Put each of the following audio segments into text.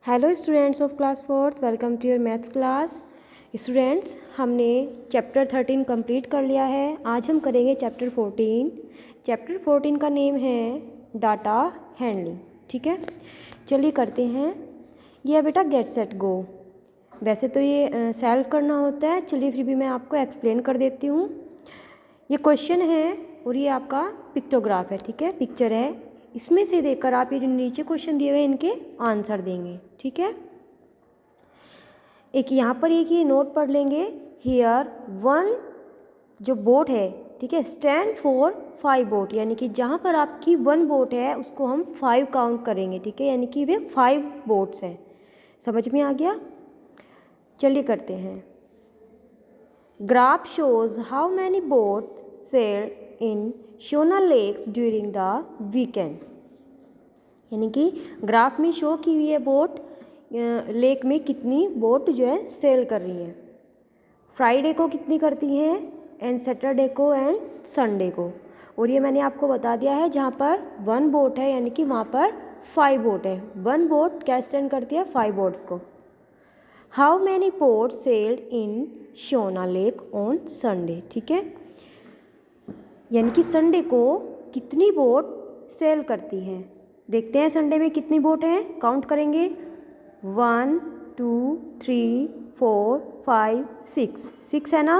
Hello students of class fourth, welcome to your maths class. Students, हमने chapter 13 complete कर लिया है। आज हम करेंगे चैप्टर 14। चैप्टर 14 का नेम है डाटा हैंडलिंग। ठीक है, चलिए करते हैं। ये है बेटा गेट सेट गो। वैसे तो ये सॉल्व करना होता है, चलिए फिर भी मैं आपको एक्सप्लेन कर देती हूँ। ये क्वेश्चन है और ये आपका पिक्टोग्राफ है। ठीक है, पिक्चर है, इसमें से देखकर आप ये जो नीचे क्वेश्चन दिए हुए इनके आंसर देंगे। ठीक है, एक यहाँ पर एक ये नोट पढ़ लेंगे। हियर वन जो बोट है, ठीक है, स्टैंड फॉर 5 बोट, यानी कि जहाँ पर आपकी 1 बोट है उसको हम 5 काउंट करेंगे। ठीक है, यानी कि वे 5 बोट्स हैं। समझ में आ गया? चलिए करते हैं। Graph shows how many boat sold in Shona lakes during the weekend, यानी कि ग्राफ में शो की हुई है बोट लेक में कितनी बोट जो है सेल कर रही हैं। फ्राइडे को कितनी करती हैं एंड सैटरडे को एंड संडे को। और ये मैंने आपको बता दिया है, जहाँ पर 1 बोट है यानी कि वहाँ पर 5 बोट है। 1 बोट क्या स्टैंड करती है? 5 बोट्स को। How many boat sold in Shona lake on Sunday. ठीक है, यानी कि संडे को कितनी बोट सेल करती हैं। देखते हैं संडे में कितनी बोट हैं, काउंट करेंगे। 1 2 3 4 5 6 है ना।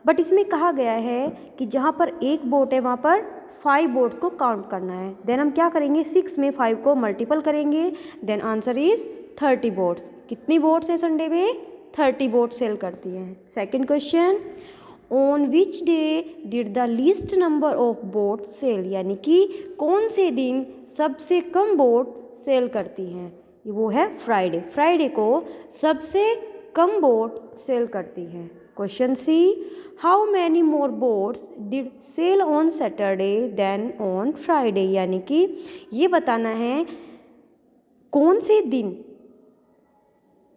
बट इसमें कहा गया है कि जहाँ पर एक बोट है वहाँ पर 5 बोट्स को काउंट करना है। देन हम क्या करेंगे, 6 में 5 को मल्टीपल करेंगे। Then answer is 30 boats. कितनी बोट्स हैं संडे में? 30 बोट सेल करती हैं। Second question, on which day did the least number of boat sell, यानी कि कौन से दिन सबसे कम बोट सेल करती हैं। वो है फ्राइडे। फ्राइडे को सबसे कम बोट सेल करती हैं। Question C, how many more boats did sell on Saturday than on Friday, यानी कि ये बताना है कौन से दिन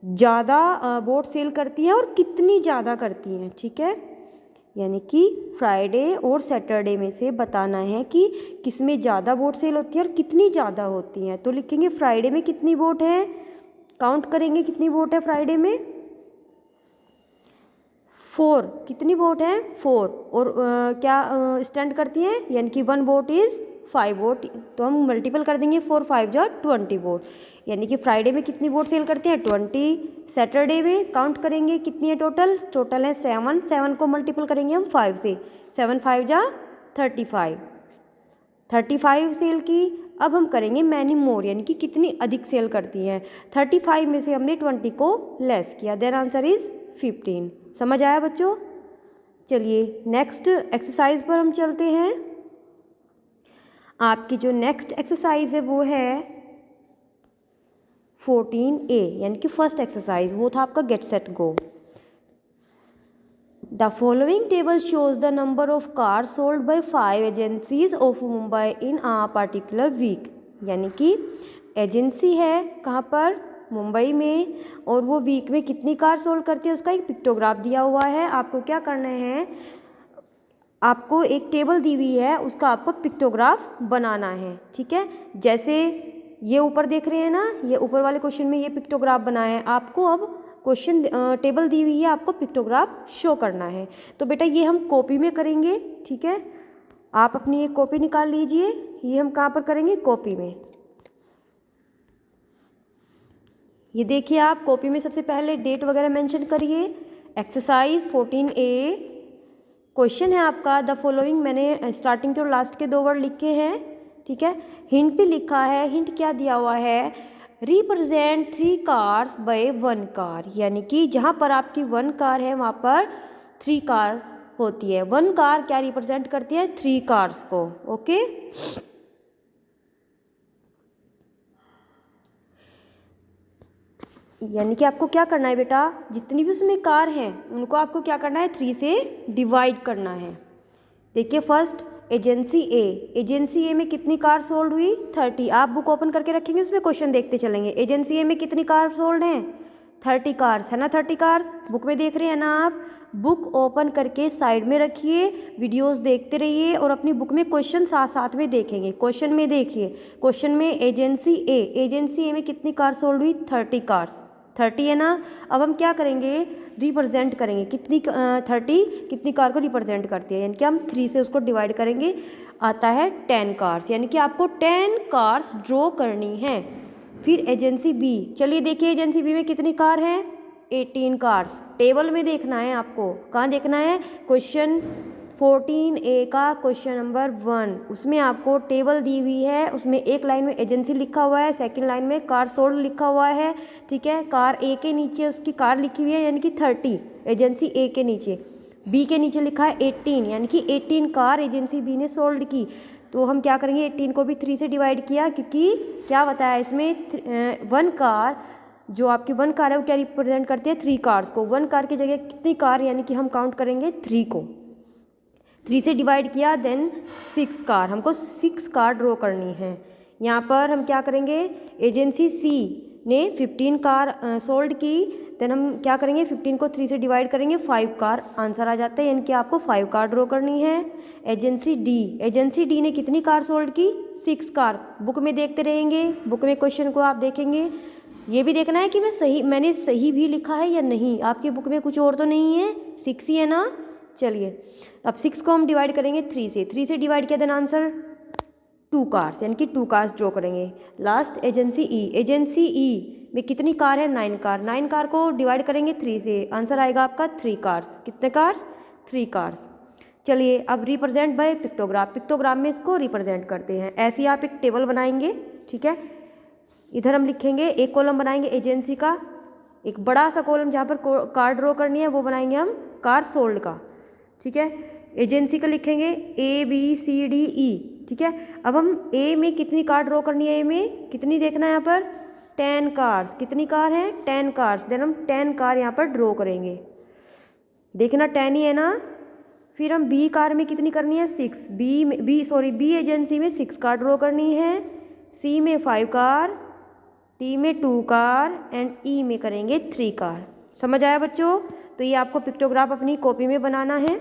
ज़्यादा बोट सेल करती हैं और कितनी ज़्यादा करती हैं। ठीक है, यानी कि फ्राइडे और सैटरडे में से बताना है कि किस में ज़्यादा बोट सेल होती है और कितनी ज़्यादा होती हैं। तो लिखेंगे फ्राइडे में कितनी बोट है, काउंट करेंगे कितनी बोट है फ्राइडे में। 4। कितनी बोट है? 4। और क्या स्टैंड करती हैं, यानी कि 1 बोट इज़ 5 बोट, तो हम मल्टीपल कर देंगे। 4 5 जा 20 बोट, यानी कि फ्राइडे में कितनी बोट सेल करती हैं? 20। सैटरडे में काउंट करेंगे कितनी है टोटल? टोटल है 7। 7 को मल्टीपल करेंगे हम 5 से। 7 5 जा 35। 35 सेल की। अब हम करेंगे मैनी मोर, यानी कि कितनी अधिक सेल करती हैं। 35 में से हमने 20 को लेस किया। Then answer is 15। समझ आया बच्चों? चलिए नेक्स्ट एक्सरसाइज पर हम चलते हैं। आपकी जो नेक्स्ट एक्सरसाइज है वो है 14A, यानी कि फर्स्ट एक्सरसाइज। वो था आपका get set go. The following table shows the number of cars sold by 5 agencies of Mumbai in a particular week, यानी कि एजेंसी है कहाँ पर? मुंबई में, और वो वीक में कितनी कार सोल्ड करती है उसका एक पिक्टोग्राफ दिया हुआ है। आपको क्या करना है, आपको एक टेबल दी हुई है, उसका आपको पिक्टोग्राफ बनाना है। ठीक है, जैसे ये ऊपर देख रहे हैं ना, ये ऊपर वाले क्वेश्चन में ये पिक्टोग्राफ बनाया है। आपको अब क्वेश्चन टेबल दी हुई है, आपको पिक्टोग्राफ शो करना है। तो बेटा ये हम कॉपी में करेंगे। ठीक है, आप अपनी एक कॉपी निकाल लीजिए। ये हम कहाँ पर करेंगे? कॉपी में। ये देखिए, आप कॉपी में सबसे पहले डेट वगैरह मेंशन करिए। एक्सरसाइज 14A क्वेश्चन है आपका, द फॉलोइंग, मैंने स्टार्टिंग के और लास्ट के 2 वर्ड लिखे हैं। ठीक है, हिंट भी लिखा है। हिंट क्या दिया हुआ है? रिप्रेजेंट 3 कार्स बाय 1 कार, यानी कि जहाँ पर आपकी 1 कार है वहाँ पर 3 कार होती है। 1 कार क्या रिप्रेजेंट करती है? 3 कार्स को। ओके, यानी कि आपको क्या करना है बेटा, जितनी भी उसमें कार हैं उनको आपको क्या करना है? 3 से डिवाइड करना है। देखिए first agency A. Agency A में कितनी कार सोल्ड हुई? 30। आप बुक ओपन करके रखेंगे, उसमें क्वेश्चन देखते चलेंगे। एजेंसी ए में कितनी कार सोल्ड हैं? 30 कार्स है ना, 30 कार्स बुक में देख रहे हैं ना आप। बुक ओपन करके साइड में रखिए, वीडियोस देखते रहिए और अपनी बुक में क्वेश्चन साथ साथ में देखेंगे। क्वेश्चन में देखिए, क्वेश्चन में एजेंसी ए में कितनी कार सोल्ड हुई, 30 कार्स, 30 है ना। अब हम क्या करेंगे, रिप्रेजेंट करेंगे कितनी 30 कितनी कार को रिप्रेजेंट करती है, यानी कि हम 3 से उसको डिवाइड करेंगे, आता है 10 कार्स, यानी कि आपको 10 कार्स ड्रॉ करनी है। फिर एजेंसी बी, चलिए देखिए एजेंसी बी में कितनी कार है, 18 कार्स। टेबल में देखना है आपको, कहाँ देखना है, क्वेश्चन 14A का क्वेश्चन नंबर 1, उसमें आपको टेबल दी हुई है, उसमें एक लाइन में एजेंसी लिखा हुआ है, सेकंड लाइन में कार सोल्ड लिखा हुआ है, ठीक है। कार ए के नीचे उसकी कार लिखी हुई है यानी कि 30 एजेंसी ए के नीचे, बी के नीचे लिखा है 18 यानी कि 18 कार एजेंसी बी ने सोल्ड की। तो हम क्या करेंगे, 18 को भी 3 से डिवाइड किया, क्योंकि क्या बताया इसमें 1 कार, जो आपकी 1 कार है वो क्या रिप्रेजेंट करती है, 3 कार्स को। 1 कार की जगह कितनी कार, यानी कि हम काउंट करेंगे 3 को, 3 से डिवाइड किया, देन 6 कार, हमको 6 कार ड्रॉ करनी है। यहाँ पर हम क्या करेंगे, एजेंसी सी ने 15 कार सोल्ड की, देन हम क्या करेंगे, 15 को 3 से डिवाइड करेंगे, 5 कार आंसर आ जाता है, यानी कि आपको 5 कार ड्रॉ करनी है। एजेंसी डी ने कितनी कार सोल्ड की, 6 कार। बुक में देखते रहेंगे, बुक में क्वेश्चन को आप देखेंगे, ये भी देखना है कि मैंने सही भी लिखा है या नहीं, आपकी बुक में कुछ और तो नहीं है, 6 ही है ना। चलिए अब 6 को हम डिवाइड करेंगे 3 से डिवाइड किया, देन आंसर 2 कार्स, यानी कि 2 कार्स ड्रॉ करेंगे। लास्ट एजेंसी ई में कितनी कार है, 9 कार। 9 कार को डिवाइड करेंगे 3 से, आंसर आएगा आपका 3 कार्स। कितने कार्स, 3 कार्स। चलिए अब रिप्रेजेंट बाय पिक्टोग्राम में इसको रिप्रेजेंट करते हैं। ऐसे ही आप एक टेबल बनाएंगे, ठीक है। इधर हम लिखेंगे, एक कॉलम बनाएंगे एजेंसी का, एक बड़ा सा कॉलम जहाँ पर कार ड्रॉ करनी है वो बनाएंगे हम कार सोल्ड का, ठीक है। एजेंसी का लिखेंगे ABCDE, ठीक है। अब हम ए में कितनी कार ड्रॉ करनी है, ए में कितनी देखना है यहाँ पर, 10 कार्स। कितनी कार है, 10 कार्स, देन हम 10 कार यहाँ पर ड्रॉ करेंगे, देखना 10 ही है ना। फिर हम बी कार में कितनी करनी है, 6, बी एजेंसी में 6 कार ड्रॉ करनी है, सी में 5 कार, टी में 2 कार एंड ई में करेंगे 3 कार। समझ आया बच्चों, तो ये आपको पिक्टोग्राफ अपनी कॉपी में बनाना है।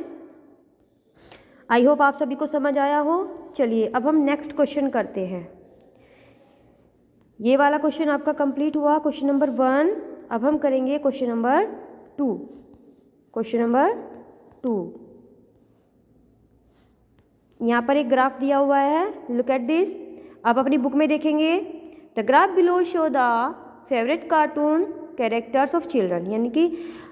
आई होप आप सभी को समझ आया हो। चलिए अब हम नेक्स्ट क्वेश्चन करते हैं। ये वाला क्वेश्चन आपका कंप्लीट हुआ, क्वेश्चन नंबर 1। अब हम करेंगे क्वेश्चन नंबर 2। क्वेश्चन नंबर 2, यहाँ पर एक ग्राफ दिया हुआ है, लुक एट दिस। आप अपनी बुक में देखेंगे, the graph below show the favourite cartoon characters of children, यानी कि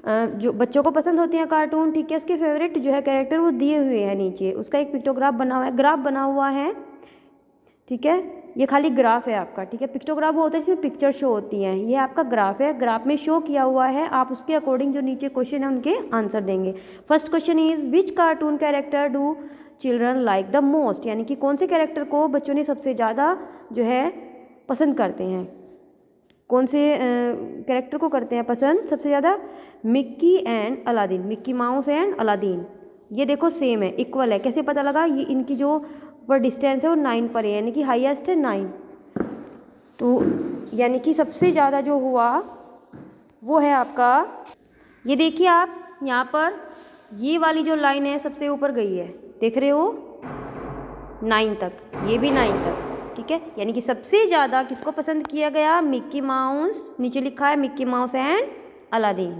जो बच्चों को पसंद होते हैं कार्टून, ठीक है, उसके फेवरेट जो है कैरेक्टर वो दिए हुए हैं नीचे, उसका एक पिक्टोग्राफ बना हुआ है, ग्राफ बना हुआ है, ठीक है। ये खाली ग्राफ है आपका, ठीक है। पिक्टोग्राफ वो होता है जिसमें पिक्चर शो होती हैं, ये आपका ग्राफ है, ग्राफ में शो किया हुआ है, आप उसके अकॉर्डिंग जो नीचे क्वेश्चन है उनके आंसर देंगे। First question is which cartoon character do children like the most, यानी कि कौन से कैरेक्टर को बच्चों ने सबसे ज़्यादा जो है पसंद करते हैं, कौन से कैरेक्टर को करते हैं पसंद सबसे ज़्यादा, Mickey and Aladdin, Mickey Mouse and Aladdin. ये देखो सेम है, इक्वल है, कैसे पता लगा, ये इनकी जो पर डिस्टेंस है वो 9 पर है, यानी कि हाईएस्ट है 9, तो यानी कि सबसे ज़्यादा जो हुआ वो है आपका, ये देखिए आप यहाँ पर ये वाली जो लाइन है सबसे ऊपर गई है, देख रहे हो 9 तक, ये भी 9 तक, ठीक है। यानी कि सबसे ज़्यादा किसको पसंद किया गया, मिक्की माउस, नीचे लिखा है Mickey Mouse and Aladdin.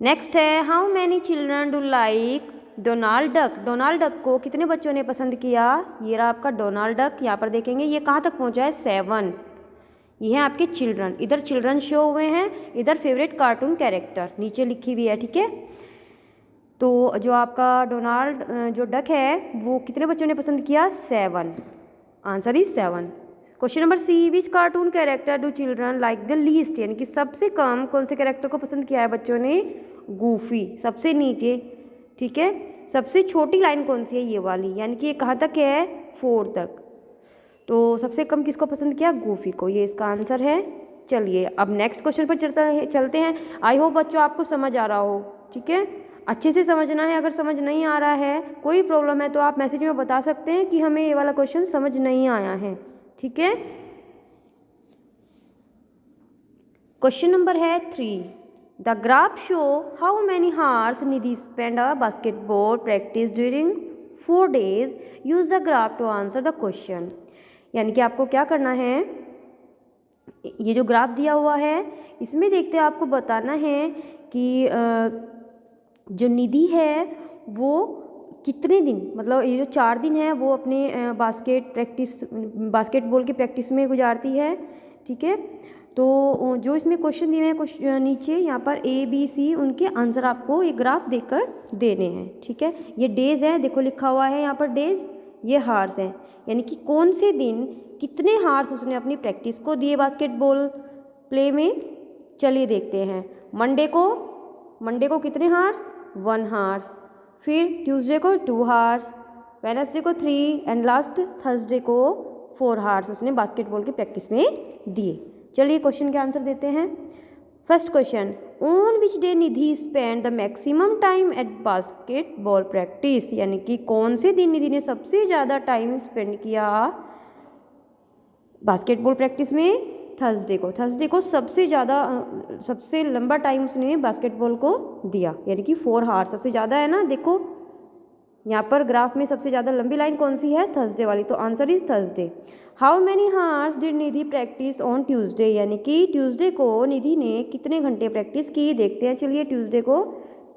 Next है how many children do like Donald Duck, Donald Duck को कितने बच्चों ने पसंद किया, ये रहा आपका डोनाल्ड डक। यहाँ पर देखेंगे ये कहाँ तक पहुँचा है, 7, ये है आपके चिल्ड्रन, इधर चिल्ड्रन शो हुए हैं, इधर फेवरेट कार्टून कैरेक्टर नीचे लिखी हुई है, ठीक है। तो जो आपका डोनाल्ड जो डक है वो कितने बच्चों ने पसंद किया, 7, answer is 7। Question number C which cartoon character do children like the least, यानी कि सबसे कम कौन से कैरेक्टर को पसंद किया है बच्चों ने, गूफी, सबसे नीचे, ठीक है। सबसे छोटी लाइन कौन सी है, ये वाली, यानी कि ये कहाँ तक है, 4 तक, तो सबसे कम किसको पसंद किया, गूफी को, ये इसका आंसर है। चलिए अब नेक्स्ट क्वेश्चन पर चलते हैं। आई होप बच्चों आपको समझ आ रहा हो, ठीक है, अच्छे से समझना है। अगर समझ नहीं आ रहा है, कोई प्रॉब्लम है तो आप मैसेज में बता सकते हैं कि हमें ये वाला क्वेश्चन समझ नहीं आया है, ठीक है। क्वेश्चन नंबर है 3, the graph show how many hours Nidhi spend a basketball practice during 4 days, use the graph to answer the question. यानी कि आपको क्या करना है, ये जो ग्राफ दिया हुआ है इसमें देखते हैं आपको बताना है कि जो निधि है वो कितने दिन, मतलब ये जो 4 दिन है वो अपने बास्केटबॉल की प्रैक्टिस में गुजारती है। ठीक है, तो जो इसमें क्वेश्चन दिए हैं नीचे यहाँ पर ABC, उनके आंसर आपको ये ग्राफ देकर देने हैं। ठीक है, ये डेज है, देखो लिखा हुआ है यहाँ पर डेज, ये हार्स हैं, यानी कि कौन से दिन कितने हार्स उसने अपनी प्रैक्टिस को दिए बास्केटबॉल प्ले में। चलिए देखते हैं। मंडे को कितने हार्स, 1 हार्स, फिर ट्यूसडे को 2 हार्स, वेडनेसडे को 3 एंड लास्ट थर्सडे को 4 हार्स उसने बास्केटबॉल की प्रैक्टिस में दिए। चलिए क्वेश्चन के आंसर देते हैं। First question, on which day Nidhi spend the maximum time at basketball practice, यानी कि कौन से दिन निधि ने सबसे ज़्यादा टाइम स्पेंड किया बास्केटबॉल प्रैक्टिस में। थर्सडे को सबसे लंबा टाइम उसने बास्केटबॉल को दिया, यानी कि 4 हार्स सबसे ज़्यादा है ना। देखो यहाँ पर ग्राफ में सबसे ज़्यादा लंबी लाइन कौन सी है, थर्सडे वाली, तो answer is Thursday. How many hours did Nidhi practice on Tuesday, यानी कि ट्यूसडे को निधि ने कितने घंटे प्रैक्टिस की। देखते हैं, चलिए ट्यूसडे को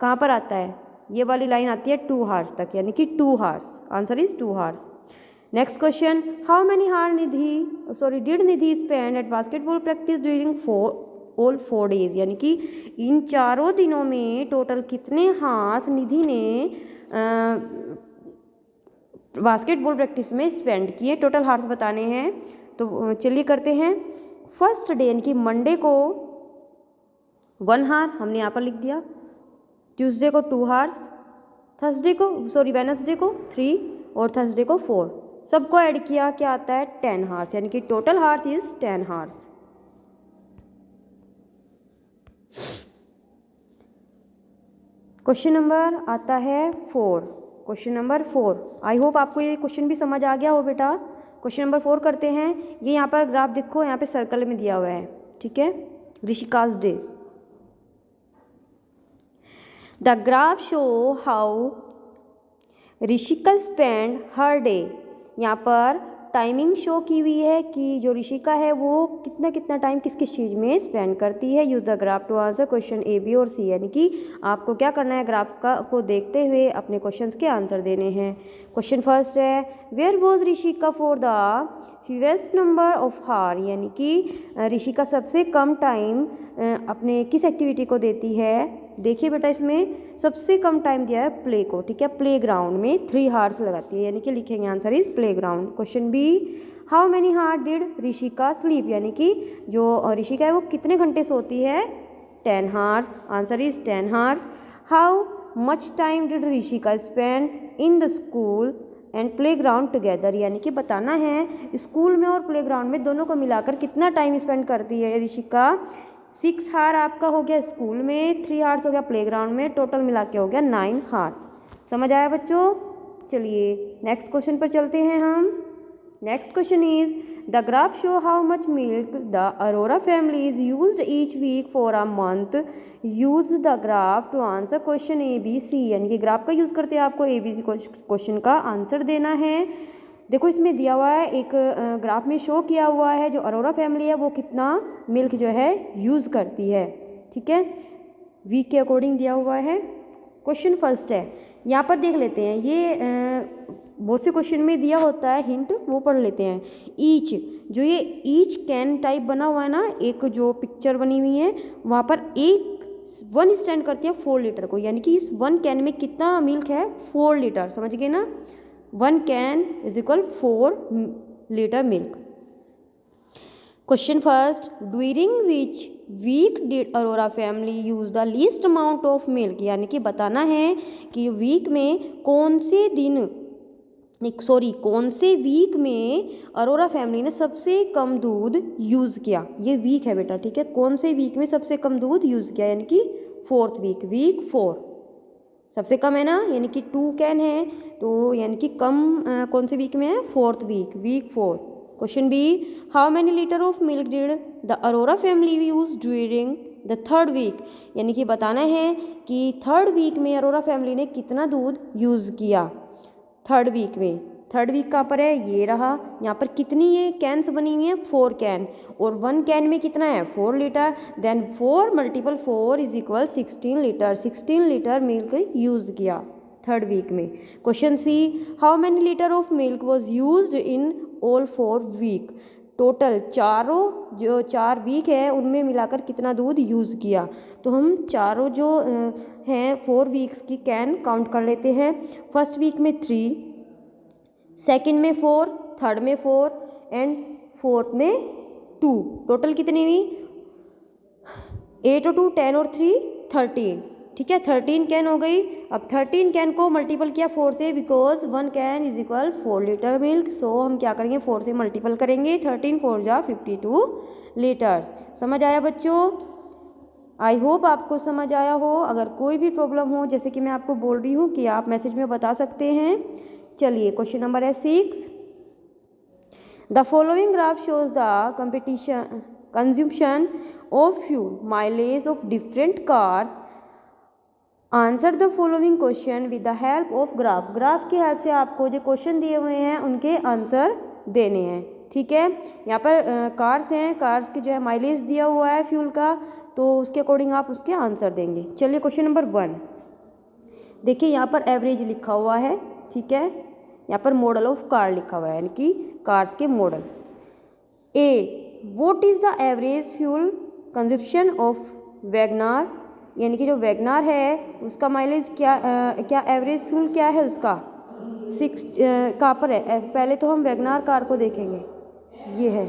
कहाँ पर आता है, ये वाली लाइन आती है 2 हार्स तक, यानी कि 2 hours, answer is 2 hours. Next question, how many हार did Nidhi spend at basketball practice during all 4 days, यानी कि इन 4 दिनों में टोटल कितने हार्स निधि ने बास्केटबॉल प्रैक्टिस में स्पेंड किए, टोटल हार्स बताने हैं। तो चलिए करते हैं। फर्स्ट डे यानी कि मंडे को 1 हार हमने यहाँ पर लिख दिया, ट्यूसडे को 2 हार्स, वेडनेसडे को 3 और थर्सडे को 4, सबको ऐड किया क्या आता है 10 हार्स, यानी कि total hours is 10 hours. Question number आता है 4, क्वेश्चन नंबर 4, आई होप आपको ये क्वेश्चन भी समझ आ गया हो बेटा। क्वेश्चन नंबर 4 करते हैं। ये यहाँ पर ग्राफ देखो, यहाँ पे सर्कल में दिया हुआ है, ठीक है, Rishika's days. The graph show how Rishika spend her day, यहाँ पर टाइमिंग शो की हुई है कि जो ऋषिका है वो कितना कितना टाइम किस किस चीज़ में स्पेंड करती है। Use the graph to answer question A, B और C, यानी कि आपको क्या करना है, ग्राफ को देखते हुए अपने क्वेश्चंस के आंसर देने हैं। क्वेश्चन फर्स्ट है, where was Rishika for the fewest number of hours, यानी कि ऋषिका सबसे कम टाइम अपने किस एक्टिविटी को देती है। देखिए बेटा, इसमें सबसे कम टाइम दिया है प्ले को, ठीक है, प्ले ग्राउंड में 3 हार्स लगाती है, यानी कि लिखेंगे answer is playground. Question B, how many हार डिड ऋषिका स्लीप, यानी कि जो ऋषिका है वो कितने घंटे सोती है, 10 hours, answer is 10 hours. How much time did Rishika spend in the school and playground together, यानी कि बताना है स्कूल में और प्ले ग्राउंड में दोनों को मिलाकर कितना टाइम स्पेंड करती है ऋषिका। 6 हार आपका हो गया स्कूल में, 3 हार्स हो गया प्लेग्राउंड में, टोटल मिला के हो गया 9 हार्स। समझ आया बच्चों। चलिए नेक्स्ट क्वेश्चन पर चलते हैं हम। Next question is, the graph show how much milk the Arora family is used each week for a month, use the graph to answer question ABC, यानी कि ग्राफ का यूज़ करते हैं आपको ABC क्वेश्चन का आंसर देना है। देखो इसमें दिया हुआ है, एक ग्राफ में शो किया हुआ है जो अरोरा फैमिली है वो कितना मिल्क जो है यूज़ करती है, ठीक है, वीक के अकॉर्डिंग दिया हुआ है। क्वेश्चन फर्स्ट है, यहाँ पर देख लेते हैं, ये बहुत से क्वेश्चन में दिया होता है हिंट, वो पढ़ लेते हैं। ईच, जो ये ईच कैन टाइप बना हुआ है ना, एक जो पिक्चर बनी हुई है वहाँ पर एक 1 स्टैंड करती है 4 लीटर को, यानी कि इस 1 कैन में कितना मिल्क है, 4 लीटर, समझ गए ना, 1 can is equal 4 litre milk. Question first, during which week did Arora family use the least amount of milk, यानी कि बताना है कि वीक में कौन से वीक में अरोरा फैमिली ने सबसे कम दूध यूज़ किया। ये वीक है बेटा, ठीक है, कौन से वीक में सबसे कम दूध यूज़ किया, यानी कि 4th वीक, वीक 4 सबसे कम है ना, यानी कि 2 कैन है, तो यानी कि कम कौन से वीक में है, 4th week, week 4। Question B, how many litre of milk did the Arora family use during the third week, यानी कि बताना है कि थर्ड वीक में अरोरा फैमिली ने कितना दूध यूज़ किया थर्ड वीक में। थर्ड वीक कहाँ पर है, ये रहा। यहाँ पर कितनी ये कैन्स बनी हुई हैं, 4 कैन, और 1 कैन में कितना है, 4 litre. Then 4 × 4 is equal 16 litre. 16 litre milk use किया थर्ड वीक में। Question C, how many litre of milk was use in all 4 week, total चारों जो 4 वीक है उनमें मिलाकर कितना दूध यूज़ किया। तो हम चारों जो हैं 4 वीक्स की कैन काउंट कर लेते हैं। फर्स्ट वीक में 3, सेकंड में 4, थर्ड में 4 एंड फोर्थ में 2। टोटल कितनी हुई, 8 और 2 10 और 3 13। ठीक है, 13 कैन हो गई। अब 13 कैन को मल्टीपल किया 4 से, because 1 can is equal 4 litre milk. So हम क्या करेंगे, 4 से मल्टीपल करेंगे। 13 4 जा 52 लीटर्स। समझ आया बच्चों? आई होप आपको समझ आया हो। अगर कोई भी प्रॉब्लम हो, जैसे कि मैं आपको बोल रही हूँ कि आप मैसेज में बता सकते हैं। चलिए क्वेश्चन नंबर है 6। The following graph shows the competition consumption of fuel mileage of different cars. Answer the following question with the help of graph. Graph की हेल्प से आपको जो क्वेश्चन दिए हुए हैं उनके आंसर देने हैं। ठीक है, यहाँ पर कार्स हैं, कार्स के जो है माइलेज दिया हुआ है फ्यूल का, तो उसके अकॉर्डिंग आप उसके आंसर देंगे। चलिए क्वेश्चन नंबर 1 देखिए, यहाँ पर एवरेज लिखा हुआ है। ठीक है, यहाँ पर मॉडल ऑफ कार लिखा हुआ है, यानी कि कार्स के model. A, what is the average fuel consumption of WagonR, यानी कि जो वैगनार है उसका माइलेज क्या एवरेज फ्यूल क्या है उसका 6 कहाँ पर है। पहले तो हम वैगनार कार को देखेंगे, ये है।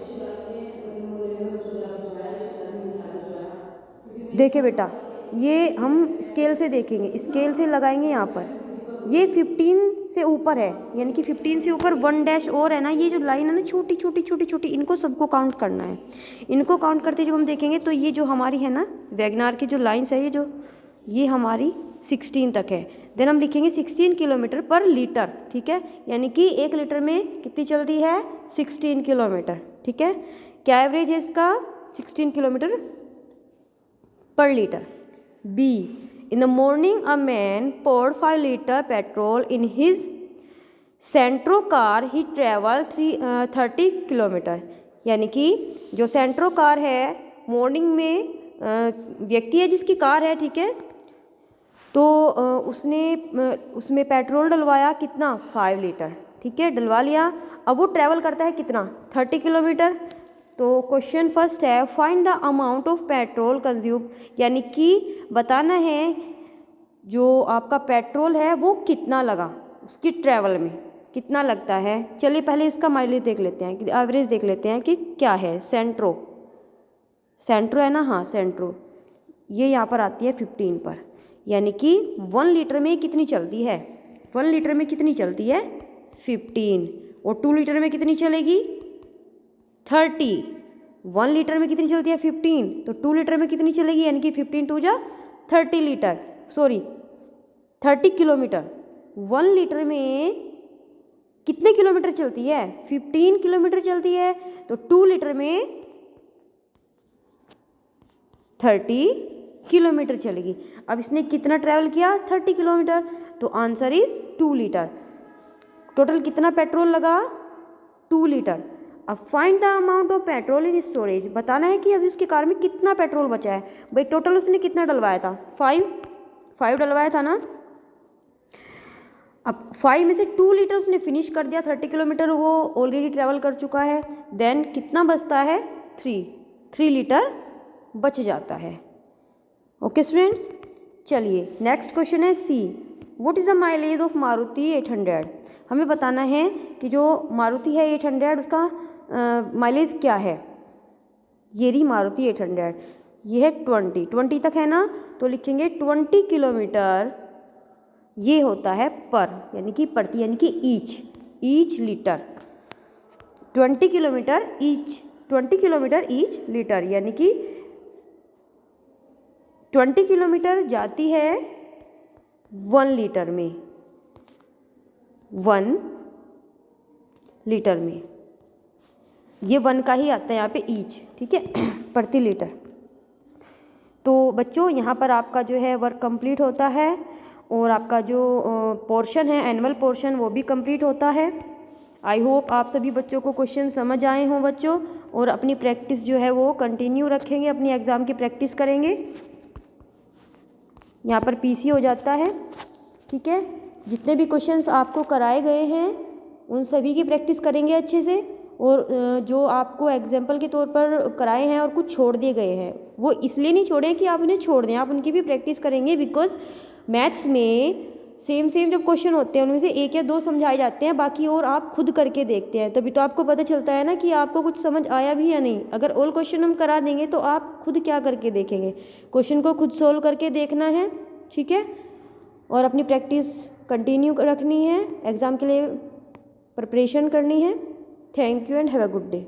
देखिए बेटा, ये हम स्केल से देखेंगे, स्केल से लगाएंगे। यहाँ पर ये 15 से ऊपर है, यानी कि 15 से ऊपर 1 डैश और है ना, ये जो लाइन है ना छोटी छोटी छोटी छोटी, इनको सबको काउंट करना है। इनको काउंट करते जब हम देखेंगे तो ये जो हमारी है ना वैगनार की जो लाइन्स है, ये हमारी 16 तक है। देन हम लिखेंगे 16 किलोमीटर पर लीटर। ठीक है, यानी कि 1 लीटर में कितनी चलती है, 16 किलोमीटर। ठीक है, क्या एवरेज है इसका, 16 kilometre per litre. B, in the morning a man poured 5 liter petrol in his Santro car, he travel 30 kilometre, यानी कि जो सेंट्रो कार है मॉर्निंग में व्यक्ति है जिसकी कार है। ठीक है, तो उसने उसमें पेट्रोल डलवाया कितना, 5 लीटर। ठीक है, डलवा लिया। अब वो ट्रैवल करता है कितना, 30 किलोमीटर। तो क्वेश्चन फर्स्ट है, find the amount of petrol consume, यानी कि बताना है जो आपका पेट्रोल है वो कितना लगा, उसकी ट्रैवल में कितना लगता है। चलिए पहले इसका माइलेज देख लेते हैं, एवरेज देख लेते हैं कि क्या है। सेंट्रो है ना, हाँ सेंट्रो, ये यहाँ पर आती है 15 पर, यानी कि 1 लीटर में कितनी चलती है, 1 लीटर में कितनी चलती है 15, और 2 लीटर में कितनी चलेगी 30। 1 लीटर में कितनी चलती है 15, तो 2 लीटर में कितनी चलेगी, यानी कि 15 2 जा 30 लीटर, सॉरी 30 किलोमीटर। 1 लीटर में कितने किलोमीटर चलती है, 15 किलोमीटर चलती है, तो 2 लीटर में 30 किलोमीटर चलेगी। अब इसने कितना ट्रैवल किया, 30 किलोमीटर, तो आंसर इज 2 लीटर। टोटल कितना पेट्रोल लगा, 2 लीटर। अब find the amount of petrol in storage, बताना है कि अभी उसकी कार में कितना पेट्रोल बचा है। भाई टोटल उसने कितना डलवाया था, 5 डलवाया था ना। अब 5 में से 2 लीटर उसने फिनिश कर दिया, 30 किलोमीटर वो ऑलरेडी ट्रैवल कर चुका है। देन कितना बचता है, 3 लीटर बच जाता है। ओके स्टूडेंट्स, चलिए नेक्स्ट क्वेश्चन है C, what is the mileage of Maruti 800। हमें बताना है कि जो मारुति है 800 उसका माइलेज क्या है। ये रही मारुति 800, ये है 20 तक है ना, तो लिखेंगे 20 किलोमीटर, ये होता है पर, यानी कि प्रति, यानी कि each litre, 20 kilometre each litre, यानी कि 20 किलोमीटर जाती है 1 लीटर में, 1 लीटर में। ये 1 का ही आता है यहाँ पे ईच, ठीक है, प्रति लीटर। तो बच्चों यहाँ पर आपका जो है वर्क कंप्लीट होता है और आपका जो पोर्शन है एनुअल पोर्शन वो भी कंप्लीट होता है। आई होप आप सभी बच्चों को क्वेश्चन समझ आए हों बच्चों, और अपनी प्रैक्टिस जो है वो कंटिन्यू रखेंगे, अपनी एग्ज़ाम की प्रैक्टिस करेंगे। यहाँ पर पीसी हो जाता है, ठीक है। जितने भी क्वेश्चंस आपको कराए गए हैं उन सभी की प्रैक्टिस करेंगे अच्छे से, और जो आपको एग्जाम्पल के तौर पर कराए हैं और कुछ छोड़ दिए गए हैं वो इसलिए नहीं छोड़े कि आप उन्हें छोड़ दें, आप उनकी भी प्रैक्टिस करेंगे। बिकॉज मैथ्स में सेम जब क्वेश्चन होते हैं उनमें से 1 या 2 समझाए जाते हैं, बाकी और आप खुद करके देखते हैं, तभी तो आपको पता चलता है ना कि आपको कुछ समझ आया भी या नहीं। अगर ऑल क्वेश्चन हम करा देंगे तो आप खुद क्या करके देखेंगे, क्वेश्चन को खुद सोल्व करके देखना है, ठीक है। और अपनी प्रैक्टिस कंटिन्यू रखनी है, एग्ज़ाम के लिए प्रिपरेशन करनी है। Thank you and have a good day.